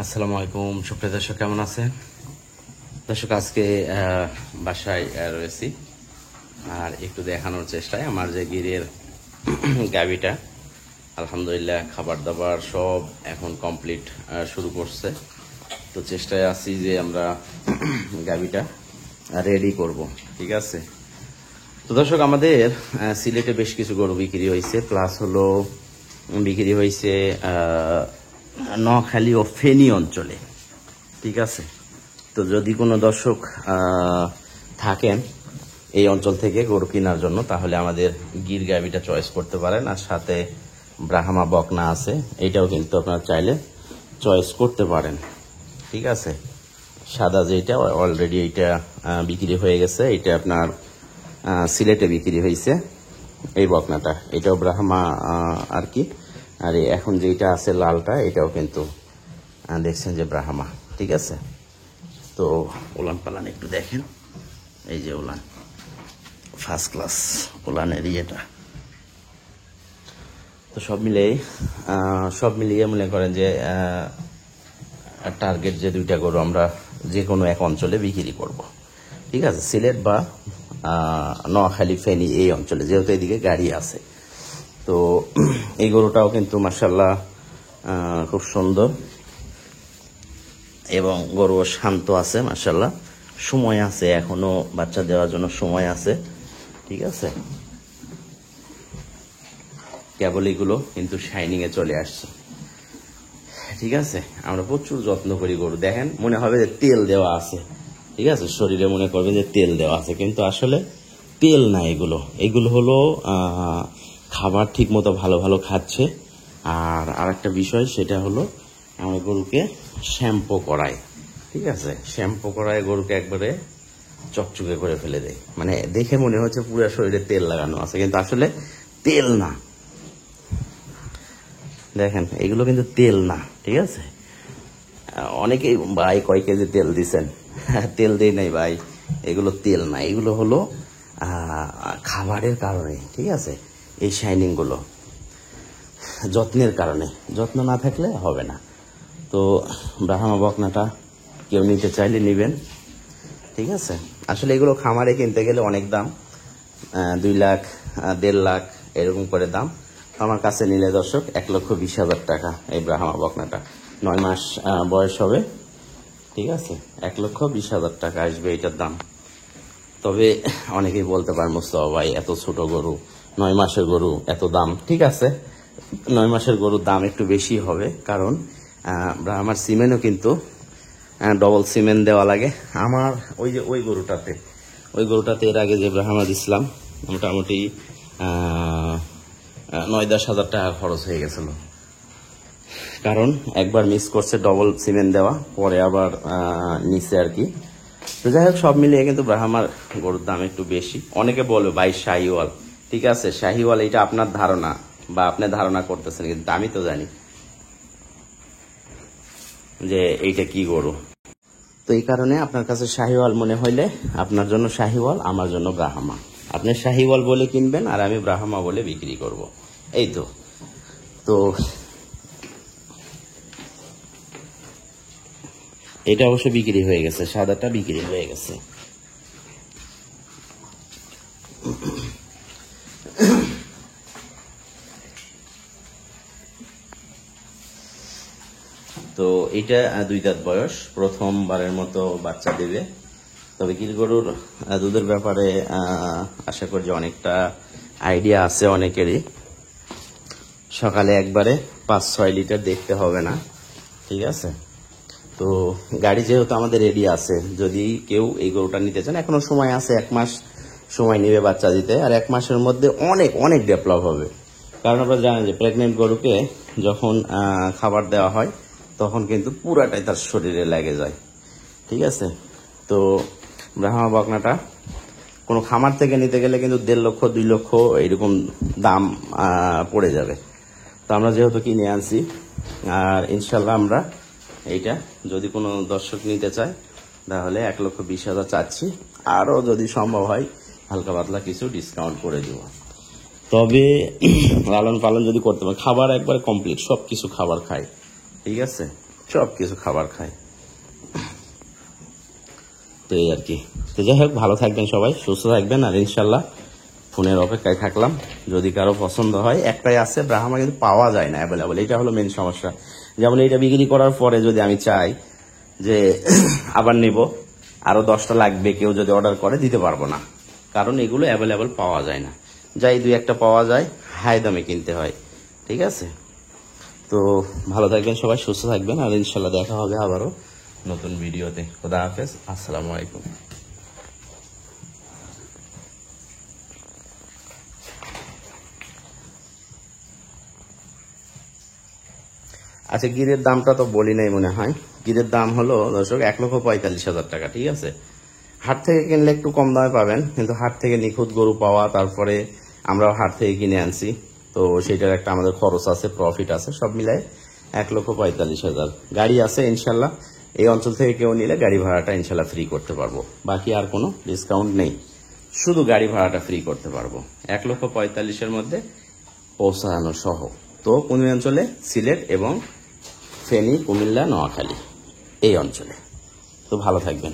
আসসালামু আলাইকুম সুপ্রিয় দর্শক, কেমন আছেন দর্শক? আজকে বাসায় রয়েছি আর একটু দেখানোর চেষ্টায় আমার যে গিরের গাবিটা আলহামদুলিল্লাহ খাবার দাবার সব এখন কমপ্লিট শুরু করছে। তো চেষ্টায় আছি যে আমরা গাবিটা রেডি করব, ঠিক আছে। তো দর্শক, আমাদের সিলেটে বেশ কিছু গরু বিক্রি হয়েছে, প্লাস হলো বিক্রি হয়েছে নোয়াখালী ও ফেনী অঞ্চলে, ঠিক আছে। তো যদি কোনো দর্শক থাকেন এই অঞ্চল থেকে গরু কেনার জন্য, তাহলে আমাদের গির গাবিটা চয়েস করতে পারেন। আর সাথে ব্রাহ্মা বকনা আছে, এইটাও কিন্তু আপনারা চাইলে চয়েস করতে পারেন, ঠিক আছে। সাদা যেটা অলরেডি এইটা বিক্রি হয়ে গেছে, এটা আপনার সিলেটে বিক্রি হয়েছে এই বকনাটা, এটাও ব্রাহ্মা আর কি। আর এখন যেটা আছে লালটা, এটাও কিন্তু দেখছেন যে ব্রাহ্মা, ঠিক আছে। তো ওলান পালান একটু দেখেন, এই যে ওলান ফার্স্ট ক্লাস ওলানের ইয়েটা। তো সব মিলিয়ে মনে করেন যে টার্গেট যে দুইটা গরু আমরা যে কোনো এক অঞ্চলে বিক্রি করব, ঠিক আছে। সিলেট বা নোয়াখালী ফেনী এই অঞ্চলে, যেহেতু এদিকে গাড়ি আছে। তো এই গরুটাও কিন্তু মাশাআল্লাহ খুব সুন্দর এবং গরু শান্ত আছে মাশাআল্লাহ। সময় আছে, এখনো বাচ্চা দেওয়ার জন্য সময় আছে, ঠিক আছে। কেবল এগুলো কিন্তু শাইনিং এ চলে আসছে, ঠিক আছে। আমরা প্রচুর যত্ন করি গরু, দেখেন মনে হবে যে তেল দেওয়া আছে, ঠিক আছে। শরীরে মনে করবে যে তেল দেওয়া আছে, কিন্তু আসলে তেল না, এগুলো হলো খাবার ঠিক মতো ভালো ভালো খাচ্ছে। আর আরেকটা বিষয়, সেটা হলো আমরা গরুকে শ্যাম্পু করাই, ঠিক আছে। শ্যাম্পু করায় গরুকে একবারে চকচকে করে ফেলে দেয়, মানে দেখে মনে হচ্ছে পুরো শরীরে তেল লাগানো আছে, কিন্তু আসলে তেল না। দেখেন এগুলো কিন্তু তেল না, ঠিক আছে। অনেকেই ভাই কয় কেজি তেল দিছেন, তেল দেই নাই ভাই, এগুলো তেল না, এগুলো হলো খাবারের কারণে, ঠিক আছে। এই শাইনিং গুলো যত্নের কারণে, যত্ন না থাকলে হবে না। তো ব্রাহ্মা বকনাটা কেউ নিতে চাইলে নিবেন, ঠিক আছে। আসলে এগুলো খামারে কিনতে গেলে অনেক দাম, 2 লাখ 1.5 লাখ এরকম করে দাম। আমার কাছে নিলে দর্শক 1,20,000 টাকা এই ব্রাহ্মা বকনাটা, 9 মাস বয়স হবে, ঠিক আছে। 1,20,000 টাকা আসবে এটার দাম। তবে অনেকেই বলতে পারে মোস্তফা ভাই এত ছোট গরু, 9 মাসের গরু এত দাম, ঠিক আছে। 9 মাসের গরুর দাম একটু বেশি হবে, কারণ ব্রাহ্মার সিমেন্টও কিন্তু ডবল সিমেন্ট দেওয়া লাগে। আমার ওই গরুটাতে এর আগে যে ব্রাহ্মা দিছিলাম, মোটামুটি 9-10 হাজার টাকা খরচ হয়ে গেছিল, কারণ একবার মিস করছে ডবল সিমেন্ট দেওয়া, পরে আবার নিচে আর কি। তো যাই হোক, সব মিলিয়ে কিন্তু ব্রাহ্মার গরুর দাম একটু বেশি। অনেকে বলবে ভাই শাহিওয়াল, ঠিক আছে। শাহিওয়াল এটা আপনার ধারণা বা আপনি ধারণা করতেছেন, কিন্তু আমি তো জানি যে এইটা কি গরু। তো এই কারণে আপনার কাছে শাহিওয়াল মনে হইলে আপনার জন্য শাহিওয়াল, আমার জন্য ব্রাহ্মা। আপনি শাহিওয়াল বলে কিনবেন আর আমি ব্রাহ্মা বলে বিক্রি করব, এই তো। তো এটা অবশ্য বিক্রি হয়ে গেছে, সাদাটা বিক্রি হয়ে গেছে। তো এটা 2 দাঁত বয়স, প্রথমবারের মতো বাচ্চা দেবে। তবে গির গরুর দুধের ব্যাপারে আশা করি যে অনেকটা আইডিয়া আছে অনেকেরই। সকালে একবারে 5-6 লিটার দেখতে হবে না, ঠিক আছে। তো গাড়ি যেহেতু আমাদের রেডি আছে, যদি কেউ এই গরুটা নিতে চান, এখনো সময় আছে, 1 মাস সময় নেবে বাচ্চা দিতে। আর 1 মাসের মধ্যে অনেক অনেক ডেভেলপ হবে, কারণ আপনারা জানেন যে প্রেগনেন্ট গরুকে যখন খাবার দেওয়া হয়, তখন কিন্তু পুরাটাই তার শরীরে লেগে যায়, ঠিক আছে। তো ব্রাহ্মা বকনাটা কোনো খামার থেকে নিতে গেলে কিন্তু 1.5 লক্ষ 2 লক্ষ এরকম দাম পড়ে যাবে। তো আমরা যেহেতু কিনে আনছি, আর ইনশাল্লাহ আমরা এইটা যদি কোনো দর্শক নিতে চায়, তাহলে 1,20,000 চাচ্ছি। আরও যদি সম্ভব হয় হালকা পাতলা কিছু ডিসকাউন্ট করে দেব। তবে লালন পালন যদি করতে পারে, খাবার একবার কমপ্লিট, সব কিছু খাবার খায়, ঠিক আছে। সব কিছু খাবার খায়। তো এই আর কি। তো যাই হোক, ভালো থাকবেন সবাই, সুস্থ থাকবেন। আর ইনশাল্লাহ ফোনের অপেক্ষায় থাকলাম, যদি কারো পছন্দ হয়। একটাই আছে ব্রাহ্মা, কিন্তু পাওয়া যায় না অ্যাভেলেবল, এটা হলো মেন সমস্যা। যেমন এইটা বিক্রি করার পরে যদি আমি চাই যে আবার নিব, আরো 10টা লাগবে, কেউ যদি অর্ডার করে দিতে পারবো না, কারণ এগুলো অ্যাভেলেবল পাওয়া যায় না। যাই 2-1টা পাওয়া যায়, হাই দামে কিনতে হয়। ঠিক আছে, তো ভালো থাকবেন সবাই, সুস্থ থাকবেন। আর ইনশাল্লাহ দেখা হবে আবারও নতুন ভিডিওতে। খোদা হাফেজ, আসসালামু আলাইকুম। আচ্ছা, গিরের দামটা তো বলি নাই মনে হয়। গিরের দাম হলো দর্শক 1,45,000 টাকা। ঠিক আছে, হাট থেকে কিনলে একটু কম দামে পাবেন, কিন্তু হাট থেকে নিখুঁত গরু পাওয়া, তারপরে আমরাও হাট থেকে কিনে আনছি, তো সেটার একটা আমাদের খরচ আছে, প্রফিট আছে, সব মিলায় 1,45,000। গাড়ি আছে ইনশাল্লাহ, এই অঞ্চল থেকে কেউ নিলে গাড়ি ভাড়াটা ইনশাল্লাহ ফ্রি করতে পারবো, বাকি আর কোনো ডিসকাউন্ট নেই, শুধু গাড়ি ভাড়াটা ফ্রি করতে পারবো 1,45,000-এর মধ্যে পৌঁছানো সহ। তো কোন অঞ্চলে? সিলেট এবং ফেনী, কুমিল্লা, নোয়াখালী, এই অঞ্চলে। তো ভালো থাকবেন।